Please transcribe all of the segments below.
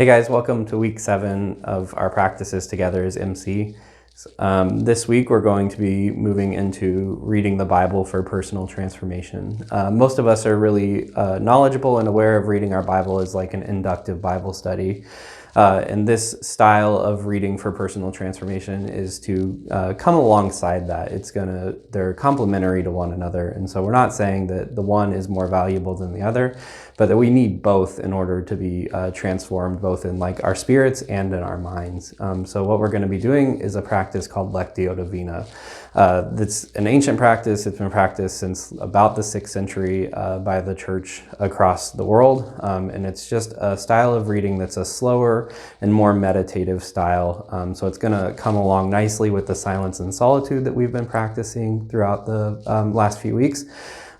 Hey guys, welcome to week 7 of our practices together as MC. This week we're going to be moving into reading the Bible for personal transformation. Most of us are really knowledgeable and aware of reading our Bible as like an inductive Bible study. And this style of reading for personal transformation is to come alongside that. They're complementary to one another. And so we're not saying that the one is more valuable than the other, but that we need both in order to be transformed, both in like our spirits and in our minds. So what we're going to be doing is a practice called Lectio Divina. That's an ancient practice. It's been practiced since about the 6th century by the church across the world. And it's just a style of reading that's a slower and more meditative style. So it's going to come along nicely with the silence and solitude that we've been practicing throughout the last few weeks.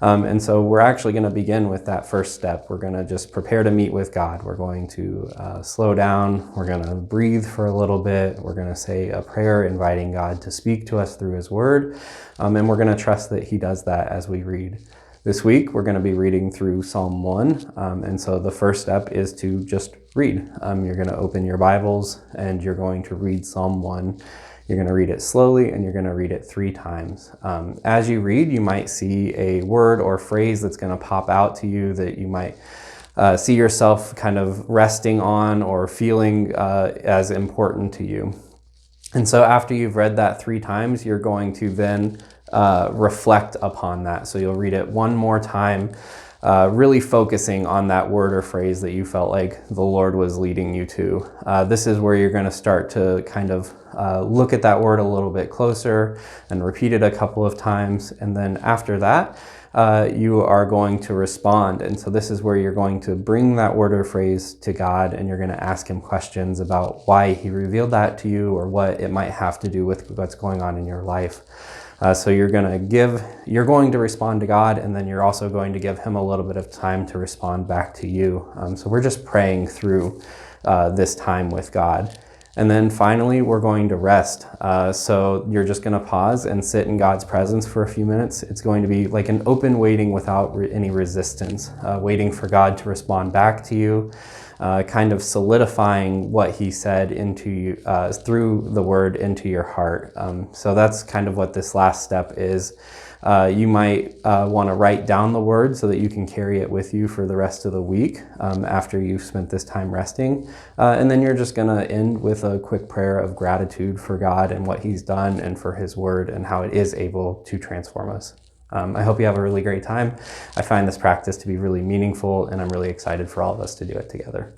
And so we're actually going to begin with that first step. We're going to just prepare to meet with God. We're going to slow down. We're going to breathe for a little bit. We're going to say a prayer inviting God to speak to us through His Word. And we're going to trust that He does that as we read. This week, we're going to be reading through Psalm 1. And so the first step is to just read. You're going to open your Bibles and you're going to read Psalm 1. You're going to read it slowly and you're going to read it 3 times. As you read, you might see a word or phrase that's going to pop out to you that you might see yourself kind of resting on or feeling as important to you. And so after you've read that 3 times, you're going to then reflect upon that. So you'll read it one more time, really focusing on that word or phrase that you felt like the Lord was leading you to. This is where you're going to start to kind of look at that word a little bit closer and repeat it a couple of times. And then after that, you are going to respond. And so this is where you're going to bring that word or phrase to God and you're going to ask Him questions about why He revealed that to you or what it might have to do with what's going on in your life. So you're going to respond to God, and then you're also going to give Him a little bit of time to respond back to you. So we're just praying through this time with God. And then finally, we're going to rest. So you're just going to pause and sit in God's presence for a few minutes. It's going to be like an open waiting without any resistance, waiting for God to respond back to you. Kind of solidifying what He said into you through the word into your heart. So that's kind of what this last step is. You might want to write down the word so that you can carry it with you for the rest of the week after you've spent this time resting. And then you're just going to end with a quick prayer of gratitude for God and what He's done and for His word and how it is able to transform us. I hope you have a really great time. I find this practice to be really meaningful, and I'm really excited for all of us to do it together.